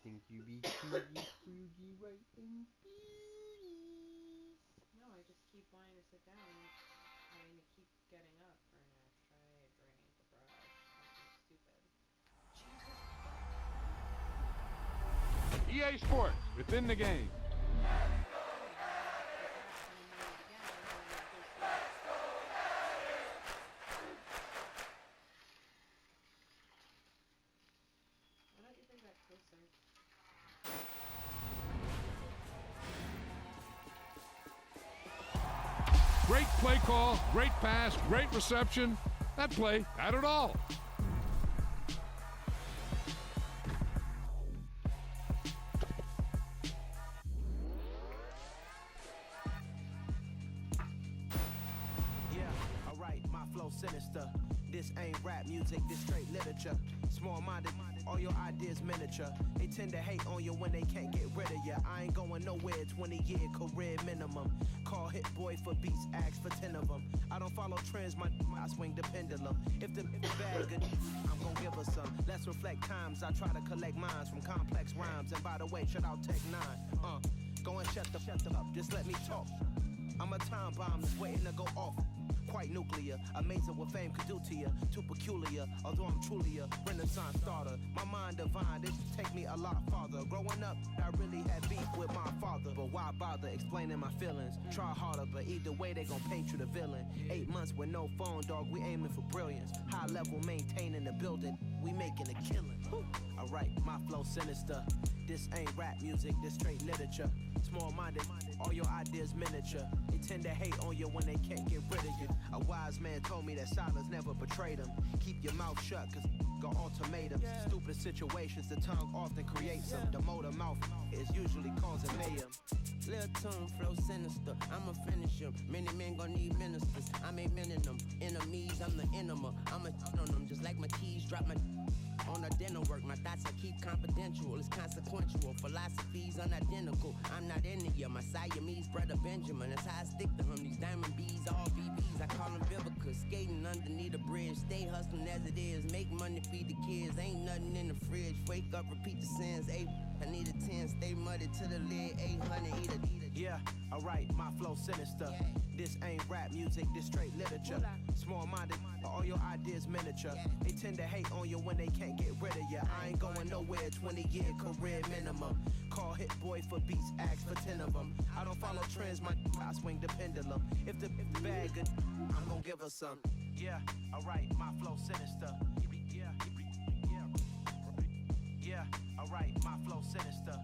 think you be cutie fruity right and beauty. No, I just keep wanting to sit down. I mean, to keep getting up for an ashtray, a drink, a brush, something stupid. Jesus EA Sports, within the game. Christ. And then after that, someone made it again, and then it goes to the next step. Why don't you bring that closer? Great play call, great pass, great reception. That play had it all. Yeah, alright, my flow sinister. This ain't rap music, this straight literature. Small-minded, all your ideas miniature. They tend to hate on you when they can't get rid of you. I ain't going nowhere, 20-year career minimum. Call Hit Boy for beats, ask for 10 of them. I don't follow trends, I swing the pendulum. If the bad good, I'm gonna give her some. Let's reflect times, I try to collect minds from complex rhymes. And by the way, shout out Tech 9. Go and shut the up, just let me talk. I'm a time bomb that's waiting to go off. Quite nuclear, amazing what fame could do to you. Too peculiar, although I'm truly a renaissance starter. My mind divine, it should take me a lot farther. Growing up, I really had beef with my father. But why bother explaining my feelings? Try harder, but either way they gon' paint you the villain. 8 months with no phone, dog, we aiming for brilliance. High level maintaining the building, we making a killing. Alright, my flow sinister. This ain't rap music, this straight literature. Small-minded, all your ideas miniature. They tend to hate on you when they can't get rid of you. A wise man told me that silence never betrayed him. Keep your mouth shut, cause got ultimatums. Stupid situations, the tongue often creates them. The motor mouth is usually causing mayhem. Lil' tune, flow sinister, I'ma finish him. Many men gon' need ministers, I make men in them. Enemies, I'm the enema, I'ma on them. Just like my keys, drop my on the dinner work. My thoughts I keep confidential, it's consequential. Philosophies unidentical, I'm not into ya. My Siamese brother Benjamin, that's how I stick to him. These diamond bees, all BBs, I call them Vivica. Skating underneath the bridge, stay hustling as it is. Make money, feed the kids, ain't nothing in the fridge. Wake up, repeat the sins, I need a 10, stay muddy to the lid, 800, eat a. Yeah, alright, my flow sinister. This ain't rap music, this straight literature. Small-minded, all your ideas miniature. They tend to hate on you when they can't get rid of you. I ain't going nowhere, 20-year career minimum. Call Hit Boy for beats, ask for 10 of them. I don't follow trends, I swing the pendulum. If the bad good, I'm gonna give her some. Yeah, alright, my flow sinister. Yeah, alright, my flow sinister.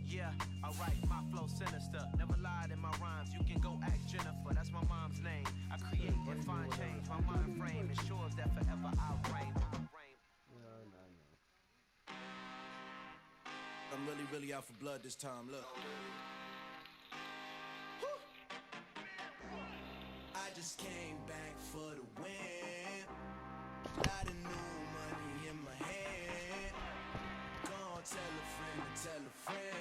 Yeah, alright, my flow sinister. Never lied in my rhymes, you can go ask Jennifer. That's my mom's name. I create and find change. My mind frame ensures that forever I'll reign. I'm really out for blood this time, look. I just came back for the win. Lot of new money in my hand. Gonna tell a friend.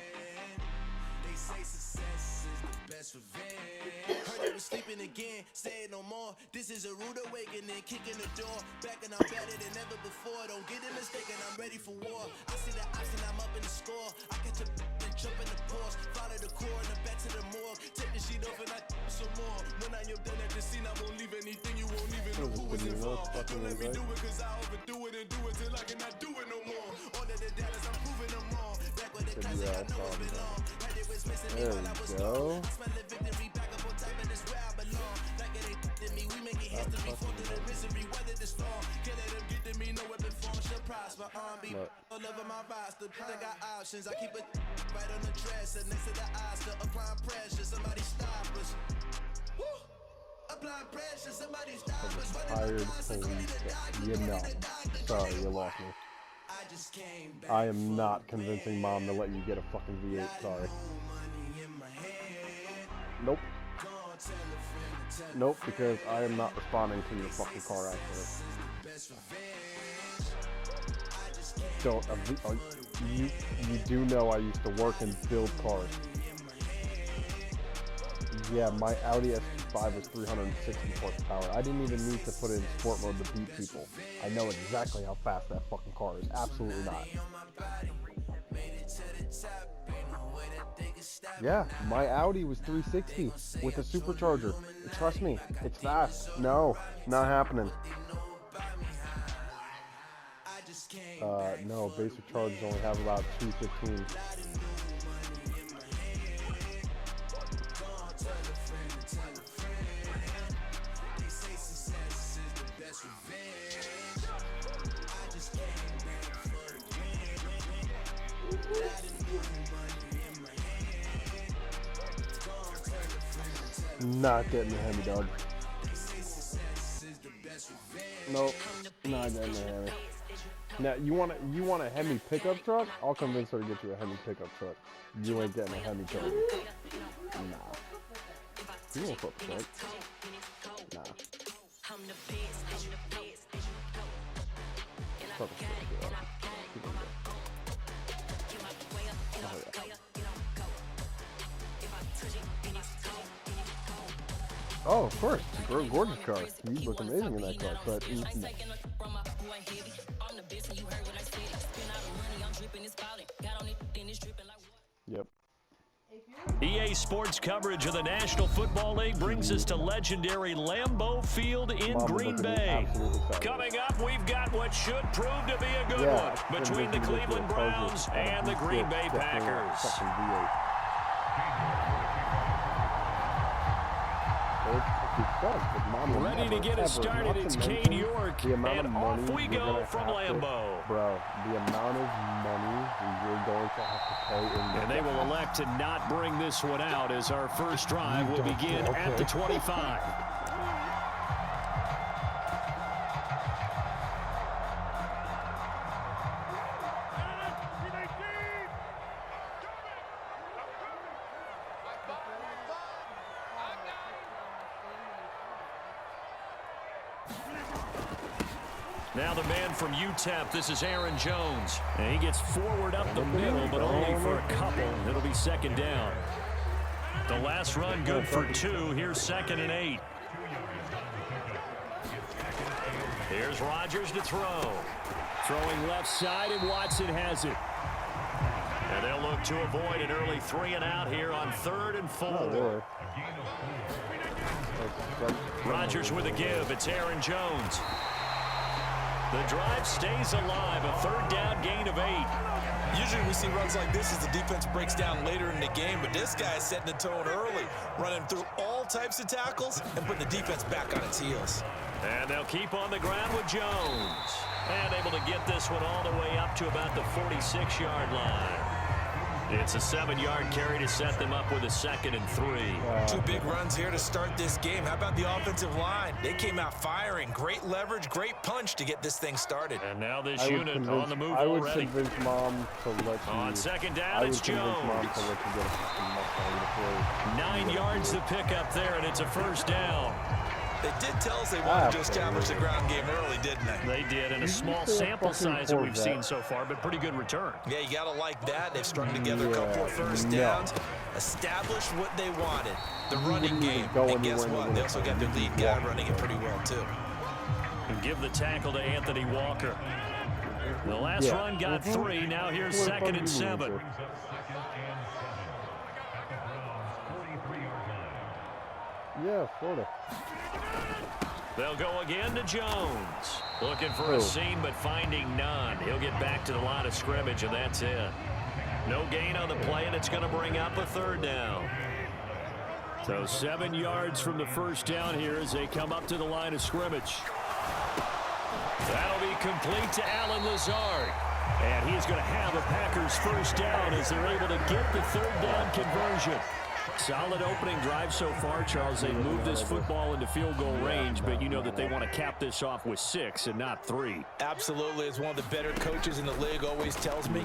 They say success is the best revenge. Heard they was sleeping again, say it no more. This is a rude awakening, kicking the door. Back and I'm better than ever before. Don't get it mistaken, I'm ready for war. I see the option, I'm up in the score. I catch a and jump in the Porsche. Follow the core and the back to the morgue. Take the sheet off and I some more. When I am done at the scene, I won't leave anything. You won't even know who was involved. Don't let me do it, cause I overdo it and do it till I cannot do it no more. All of the Dallas, I'm proving them all. Back with the classic, I know it's been long. Had it was missing me while I was gone. I smell the victory back up on top, and it's where I belong. Like it ain't to me, we making history. Fall through the misery, weather the storm. Can't let them get to me, no weapon form should prosper. R&B, all over my roster. I got options, I keep it right on the dresser. Next to the Oscar, applying pressure. Somebody stop us. Woo! Applying pressure, somebody stop us. Tired police. You know. Sorry, you lost me. I am not convincing mom to let you get a fucking V8, sorry. Nope. Nope, because I am not responding to your fucking car accident. Don't, you do know I used to work and build cars. Yeah, my Audi S 95 was 360 horsepower. I didn't even need to put it in sport mode to beat people. I know exactly how fast that fucking car is. Absolutely not. Yeah, my Audi was 360 with a supercharger. Trust me, it's fast. No, not happening. No, basic charges only have about 215. Not getting the Hemi, dog. Nope, not getting the Hemi. Now you want a Hemi pickup truck? I'll convince her to get you a Hemi pickup truck. You ain't getting a Hemi truck. Nah. You won't flip the truck. Nah. Fuck the truck, yeah. Oh, yeah. Oh, of course. It's a gorgeous car. You look amazing in that car. But yep. EA Sports coverage of the National Football League brings us to legendary Lambeau Field in Green Bay. Coming up, we've got what should prove to be a good one between the Cleveland Browns and the Green Bay Packers. Ready to get it started, it's Kane York, and off we go from Lambeau. Bro, the amount of money you're going to have to pay in and they will elect to not bring this one out as our first drive will begin at the 25. Now the man from UTEP, this is Aaron Jones. And he gets forward up the middle, but only for a couple. It'll be second down. The last run good for 2. Here's 2nd and 8. Here's Rodgers to throw. Throwing left side, and Watson has it. And they'll look to avoid an early 3 and out here on 3rd and 4. Rodgers with a give. It's Aaron Jones. The drive stays alive, a 3rd down gain of 8. Usually we see runs like this as the defense breaks down later in the game, but this guy is setting the tone early, running through all types of tackles and putting the defense back on its heels. And they'll keep on the ground with Jones. And able to get this one all the way up to about the 46-yard line. It's a 7-yard carry to set them up with a 2nd and 3. 2 big runs here to start this game. How about the offensive line? They came out firing. Great leverage, great punch to get this thing started. And now this unit on the move already. I would already. convince Mom to let you. On 2nd down, it's Jones. Mom to let you get a fucking Mustang before 9 yards to pick up there, and it's a 1st down. They did tell us they wanted to establish the ground game early, didn't they? They did, and a small sample size that we've seen so far, but pretty good return. Yeah, you got to like that. They've strung together a couple of 1st downs, established what they wanted, the running game. And guess what? They also got their lead guy running it pretty well, too. And give the tackle to Anthony Walker. The last run got 3. Now here's 2nd and 7. Yeah, Florida. They'll go again to Jones. Looking for a seam, but finding none. He'll get back to the line of scrimmage, and that's it. No gain on the play, and it's going to bring up a 3rd down. So 7 yards from the 1st down here as they come up to the line of scrimmage. That'll be complete to Alan Lazard. And he's going to have a Packers 1st down as they're able to get the 3rd down conversion. Solid opening drive so far, Charles. They moved this football into field goal range, but you know that they want to cap this off with 6 and not 3. Absolutely. As one of the better coaches in the league always tells me,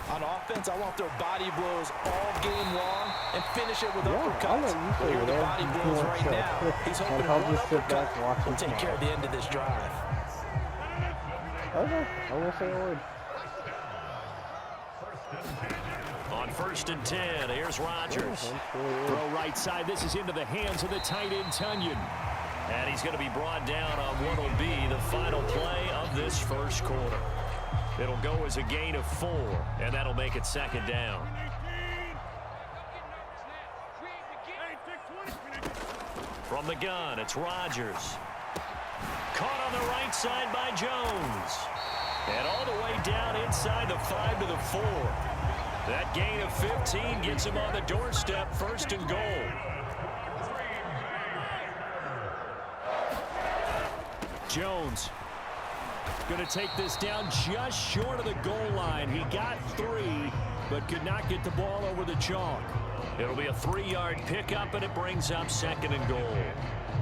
on offense, I want their body blows all game long and finish it with uppercuts. But here are the body blows right now. He's hoping one uppercut will take care of the end of this drive. Okay, I won't say a word. On first and 10. Here's Rodgers. Throw right side. This is into the hands of the tight end, Tunyon. And he's going to be brought down on what will be the final play of this first quarter. It'll go as a gain of 4, and that'll make it second down. From the gun, it's Rodgers. Caught on the right side by Jones. And all the way down inside the 5 to the 4. That gain of 15 gets him on the doorstep, first and goal. Jones going to take this down just short of the goal line. He got 3, but could not get the ball over the chalk. It'll be a 3-yard pickup, and it brings up second and goal.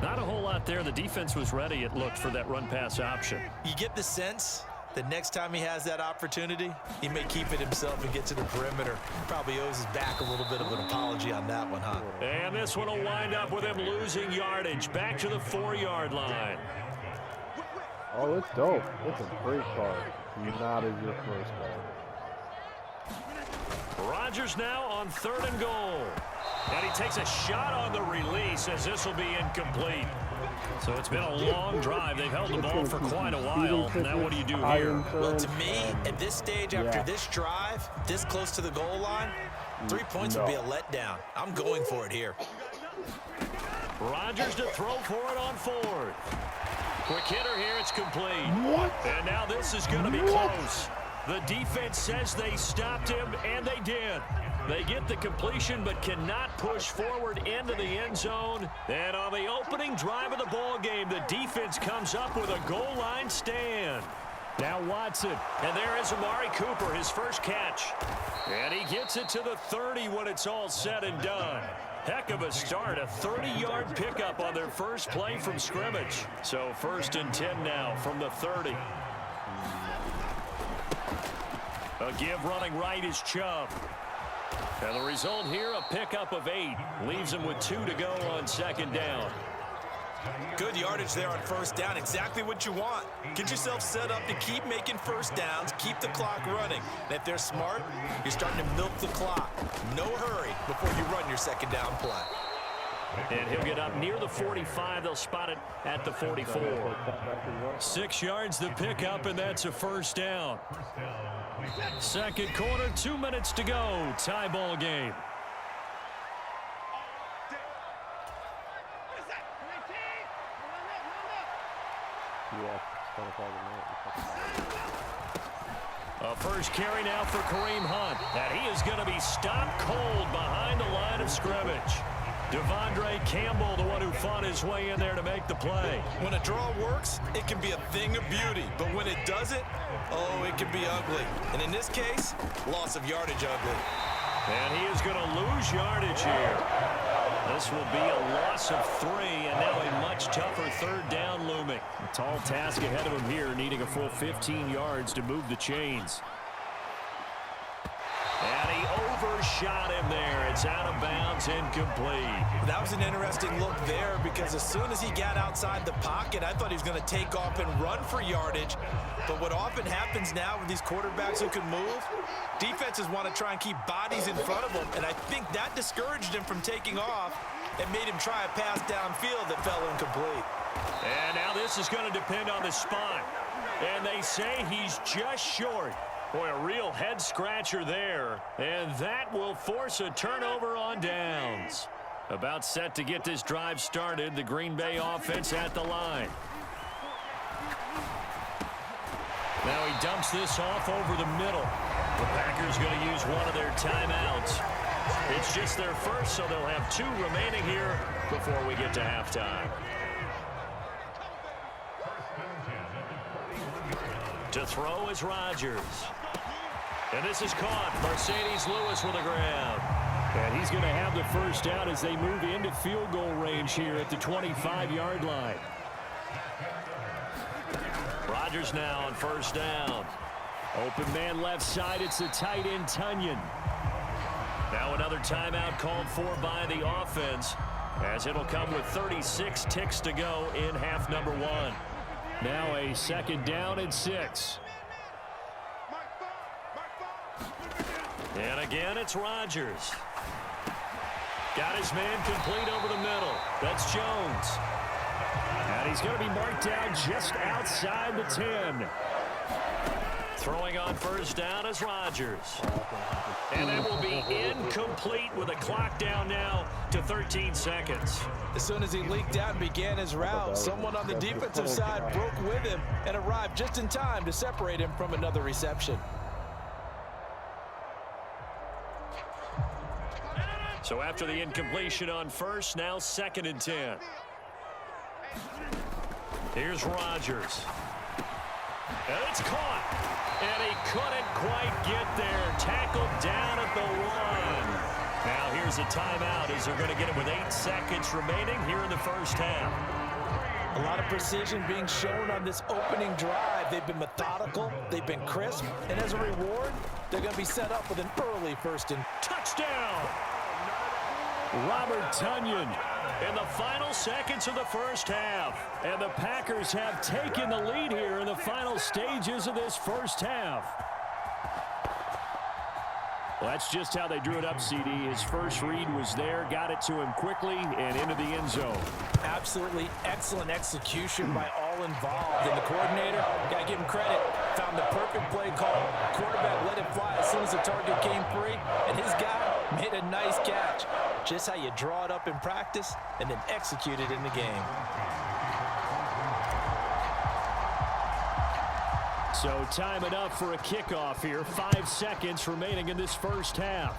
Not a whole lot there. The defense was ready, it looked, for that run-pass option. You get the sense that next time he has that opportunity, he may keep it himself and get to the perimeter. Probably owes his back a little bit of an apology on that one, huh? And this one will wind up with him losing yardage. Back to the 4-yard line. Oh, it's dope. It's a great card. Not as your first card. Rodgers now on 3rd and goal. And he takes a shot on the release as this will be incomplete. So it's been a long drive. They've held the ball for quite a while. Now what do you do here? Well, to me, at this stage, after this drive, this close to the goal line, 3 points would be a letdown. I'm going for it here. Rodgers to throw for it on 4th. Quick hitter here, it's complete. What? And now this is going to be close. The defense says they stopped him, and they did. They get the completion but cannot push forward into the end zone. And on the opening drive of the ball game, the defense comes up with a goal line stand. Now Watson, and there is Amari Cooper, his first catch. And he gets it to the 30 when it's all said and done. Heck of a start, a 30-yard pickup on their first play from scrimmage. So 1st and 10 now from the 30. A give running right is Chubb. And the result here, a pickup of 8. Leaves him with 2 to go on 2nd down. Good yardage there on 1st down. Exactly what you want. Get yourself set up to keep making 1st downs, keep the clock running. And if they're smart, you're starting to milk the clock. No hurry before you run your 2nd down play. And he'll get up near the 45. They'll spot it at the 44. 6 yards the pickup, and that's a 1st down. 2nd quarter, 2 minutes to go. Tie ball game. A first carry now for Kareem Hunt. And he is going to be stopped cold behind the line of scrimmage. Devondre Campbell, the one who fought his way in there to make the play. When a draw works, it can be a thing of beauty. But when it doesn't, oh, it can be ugly. And in this case, loss of yardage ugly. And he is going to lose yardage here. This will be a loss of 3, and now a much tougher 3rd down looming. A tall task ahead of him here, needing a full 15 yards to move the chains. And he overshot him there. It's out of bounds, incomplete. That was an interesting look there because as soon as he got outside the pocket, I thought he was going to take off and run for yardage. But what often happens now with these quarterbacks who can move, defenses want to try and keep bodies in front of them, and I think that discouraged him from taking off and made him try a pass downfield that fell incomplete. And now this is going to depend on the spot. And they say he's just short. Boy, a real head-scratcher there. And that will force a turnover on downs. About set to get this drive started, the Green Bay offense at the line. Now he dumps this off over the middle. The Packers going to use one of their timeouts. It's just their first, so they'll have 2 remaining here before we get to halftime. To throw is Rodgers. And this is caught. Mercedes Lewis with a grab. And he's going to have the first down as they move into field goal range here at the 25-yard line. Rodgers now on 1st down. Open man left side. It's the tight end, Tunyon. Now another timeout called for by the offense as it'll come with 36 ticks to go in half number 1. Now a 2nd down and 6. And again, it's Rodgers. Got his man complete over the middle. That's Jones. And he's going to be marked down just outside the 10. Throwing on first down is Rodgers. And that will be incomplete with a clock down now to 13 seconds. As soon as he leaked out and began his route, someone on the defensive side broke with him and arrived just in time to separate him from another reception. So after the incompletion on first, now 2nd and 10. Here's Rodgers. And it's caught. And he couldn't quite get there. Tackled down at the 1. Now here's a timeout as they're going to get it with 8 seconds remaining here in the first half. A lot of precision being shown on this opening drive. They've been methodical. They've been crisp. And as a reward, they're going to be set up with an early first and touchdown. Robert Tonyan in the final seconds of the first half. And the Packers have taken the lead here in the final stages of this first half. Well, that's just how they drew it up, CD. His first read was there, got it to him quickly, and into the end zone. Absolutely excellent execution by all involved. And the coordinator, got to give him credit, found the perfect play call. Quarterback let it fly as soon as the target came free, and his guy made a nice catch. Just how you draw it up in practice and then execute it in the game. So time enough for a kickoff here. 5 seconds remaining in this first half.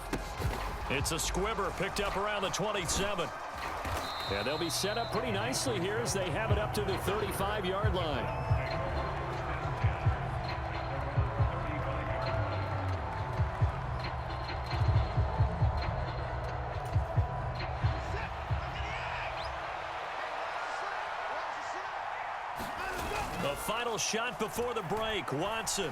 It's a squibber picked up around the 27. Yeah, they'll be set up pretty nicely here as they have it up to the 35-yard line. The final shot before the break. Watson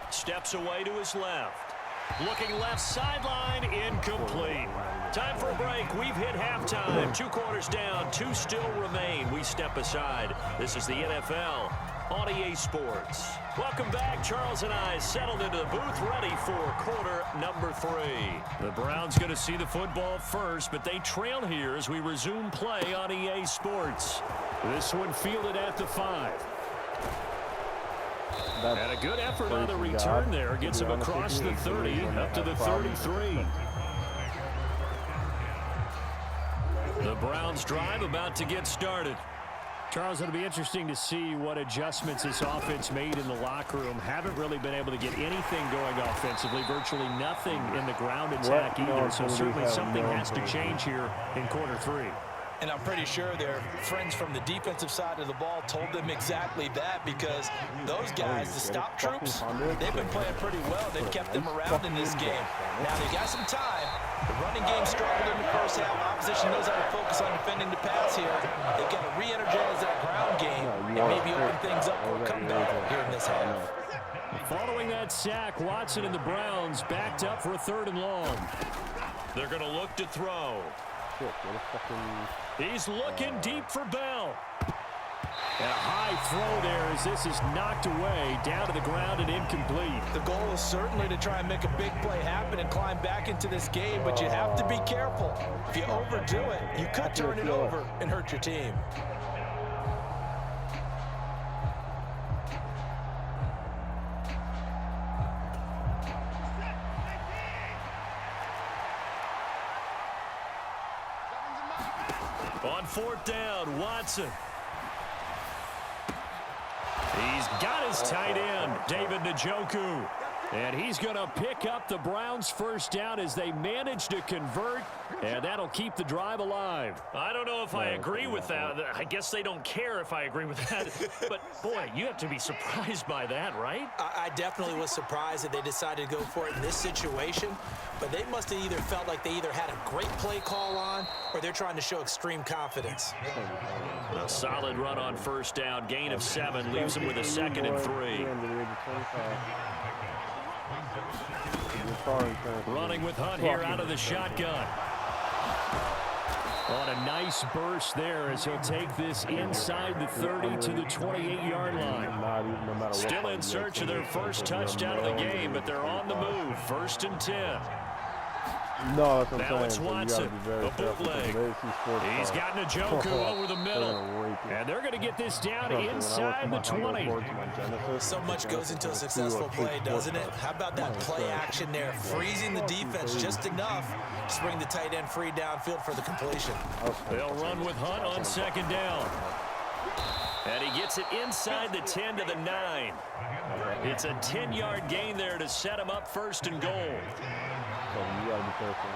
steps away to his left. Looking left sideline, incomplete. Time for a break. We've hit halftime. 2 quarters down, 2 still remain. We step aside. This is the NFL on EA Sports. Welcome back. Charles and I settled into the booth, ready for quarter number 3. The Browns going to see the football first, but they trail here as we resume play on EA Sports. This one fielded at the 5. And a good effort on the return there. Gets him across the 30, up to the 33. The Browns drive about to get started. Charles, it'll be interesting to see what adjustments this offense made in the locker room. Haven't really been able to get anything going offensively. Virtually nothing in the ground attack either. So certainly something has to change here in quarter 3. And I'm pretty sure their friends from the defensive side of the ball told them exactly that, because those guys, the stop troops, they've been playing pretty well. They've kept them around in this game. Now, they got some time. The running game struggled in the first half. Opposition knows how to focus on defending the pass here. They've got to re-energize that ground game and maybe open things up for a comeback here in this half. Following that sack, Watson and the Browns backed up for a 3rd and long. They're going to look to throw. He's looking deep for Bell. And a high throw there as this is knocked away, down to the ground and incomplete. The goal is certainly to try and make a big play happen and climb back into this game, but you have to be careful. If you overdo it, you could turn it over and hurt your team. On 4th down, Watson. He's got his tight end, David Njoku. And he's going to pick up the Browns' first down as they manage to convert, and that'll keep the drive alive. I don't know if I agree with that. I guess they don't care if I agree with that. But, boy, you have to be surprised by that, right? I definitely was surprised that they decided to go for it in this situation. But they must have either felt like they either had a great play call on or they're trying to show extreme confidence. A solid run on first down. Gain of 7 leaves him with a 2nd and 3. Running with Hunt here out of the shotgun. On a nice burst there as he'll take this inside the 30 to the 28-yard line. Still in search of their first touchdown of the game, but they're on the move. 1st and 10. No, that's what now I'm it's saying. Watson, the bootleg. He's got Njoku over the middle. And they're going to get this down inside the 20. So much goes into a successful play, doesn't it? How about that play action there? Freezing the defense just enough to bring the tight end free downfield for the completion. They'll run with Hunt on 2nd down. And he gets it inside the 10 to the 9. It's a 10-yard gain there to set him up 1st and goal. You gotta be careful.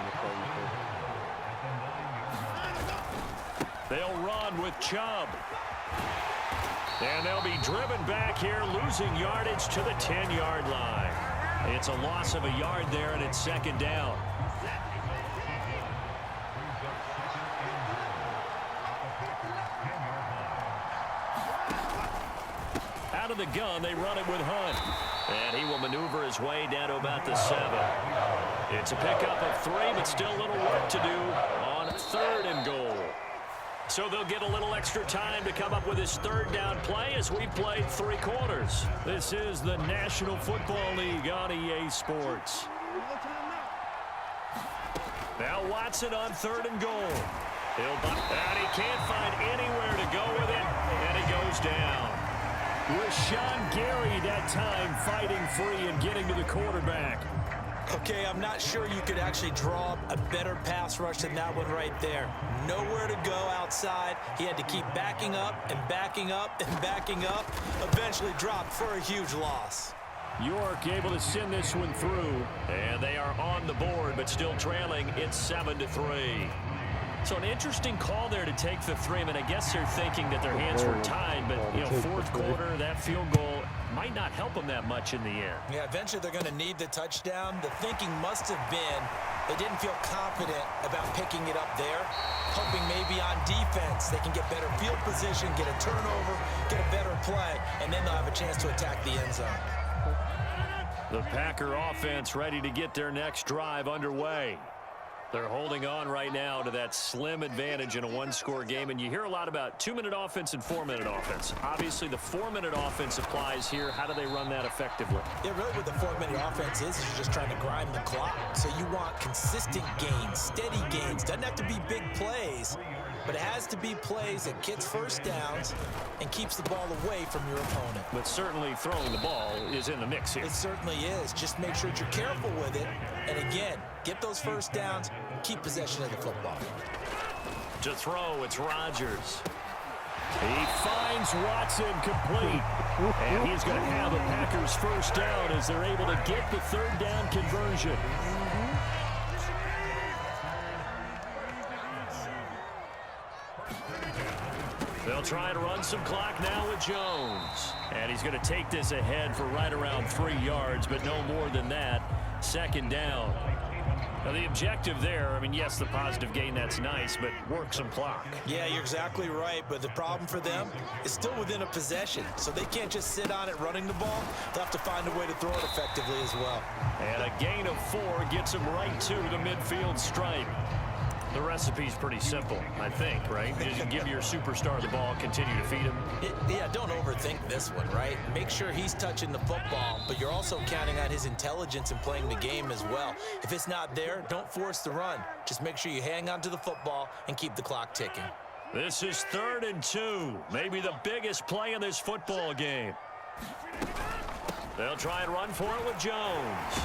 They'll run with Chubb. And they'll be driven back here, losing yardage to the 10-yard line. It's a loss of a yard there, and it's 2nd down. Out of the gun, they run it with Hunt. And he will maneuver his way down to about the 7. It's a pickup of 3, but still a little work to do on 3rd and goal. So they'll get a little extra time to come up with his 3rd down play as we've played 3 quarters. This is the National Football League on EA Sports. Now Watson on 3rd and goal. And he can't find anywhere to go with it, and he goes down. Rashawn Gary that time fighting free and getting to the quarterback. Okay, I'm not sure you could actually draw a better pass rush than that one right there. Nowhere to go outside. He had to keep backing up and backing up and backing up. Eventually dropped for a huge loss. York able to send this one through. And they are on the board, but still trailing. It's 7-3. So an interesting call there to take the 3. I mean, I guess they're thinking that their hands were tied, but, 4th quarter, that field goal might not help them that much in the end. Yeah, eventually they're going to need the touchdown. The thinking must have been they didn't feel confident about picking it up there, hoping maybe on defense they can get better field position, get a turnover, get a better play, and then they'll have a chance to attack the end zone. The Packer offense ready to get their next drive underway. They're holding on right now to that slim advantage in a 1-score game, and you hear a lot about 2-minute offense and 4-minute offense. Obviously, the 4-minute offense applies here. How do they run that effectively? Yeah, really what the 4-minute offense is you're just trying to grind the clock. So you want consistent gains, steady gains. Doesn't have to be big plays, but it has to be plays that gets first downs and keeps the ball away from your opponent. But certainly throwing the ball is in the mix here. It certainly is. Just make sure that you're careful with it. And again, get those first downs, keep possession of the football. To throw, it's Rodgers. He finds Watson complete. And he's going to have a Packers first down as they're able to get the 3rd down conversion. They'll try to run some clock now with Jones. And he's going to take this ahead for right around 3 yards, but no more than that. 2nd down. Now, the objective there, I mean, yes, the positive gain, that's nice, but work some clock. Yeah, you're exactly right, but the problem for them is still within a possession, so they can't just sit on it running the ball. They'll have to find a way to throw it effectively as well. And a gain of 4 gets them right to the midfield stripe. The recipe's pretty simple, I think, right? You just give your superstar the ball, continue to feed him. Yeah, don't overthink this one, right? Make sure he's touching the football, but you're also counting on his intelligence in playing the game as well. If it's not there, don't force the run. Just make sure you hang on to the football and keep the clock ticking. This is 3rd and 2, maybe the biggest play in this football game. They'll try and run for it with Jones.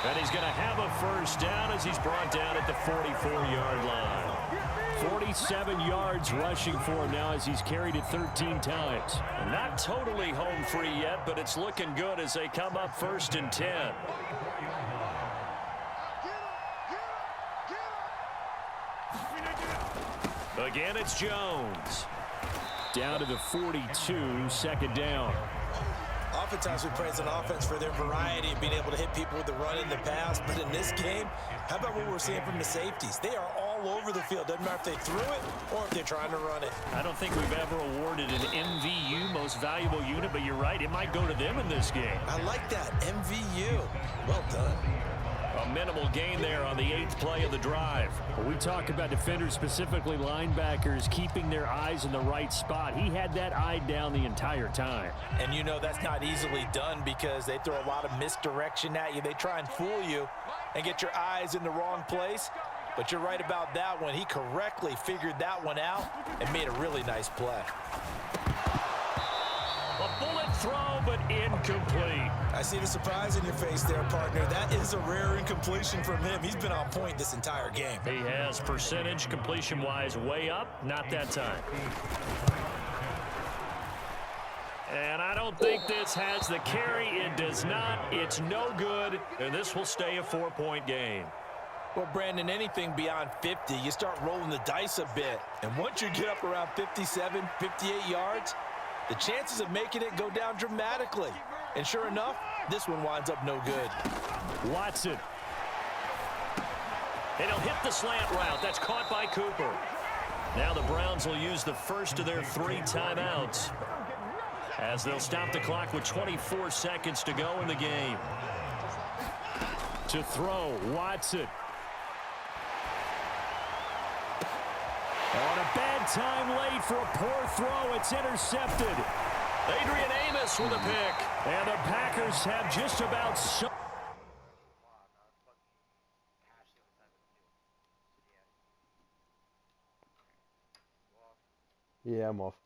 And he's going to have a first down as he's brought down at the 44-yard line. 47 yards rushing for him now as he's carried it 13 times. Not totally home free yet, but it's looking good as they come up 1st and 10. Again, it's Jones. Down to the 42, 2nd down. Oftentimes we praise an offense for their variety of being able to hit people with the run in the pass, but in this game, how about what we're seeing from the safeties? They are all over the field. Doesn't matter if they threw it or if they're trying to run it. I don't think we've ever awarded an MVU, most valuable unit, but you're right, it might go to them in this game. I like that, MVU. Well done. A minimal gain there on the 8th play of the drive. Well, we talk about defenders, specifically linebackers, keeping their eyes in the right spot. He had that eye down the entire time. And you know that's not easily done because they throw a lot of misdirection at you. They try and fool you and get your eyes in the wrong place. But you're right about that one. He correctly figured that one out and made a really nice play. A bullet throw, but incomplete. I see the surprise in your face there, partner. That is a rare incompletion from him. He's been on point this entire game. He has percentage completion-wise way up. Not that time. And I don't think this has the carry. It does not. It's no good. And this will stay a 4-point game. Well, Brandon, anything beyond 50, you start rolling the dice a bit. And once you get up around 57, 58 yards, the chances of making it go down dramatically. And sure enough, this one winds up no good. Watson. And he'll hit the slant route. That's caught by Cooper. Now the Browns will use the first of their 3 timeouts as they'll stop the clock with 24 seconds to go in the game. To throw, Watson. On a bad time late for a poor throw. It's intercepted. Adrian Amos with a pick. And the Packers have just about so. Yeah, I'm off.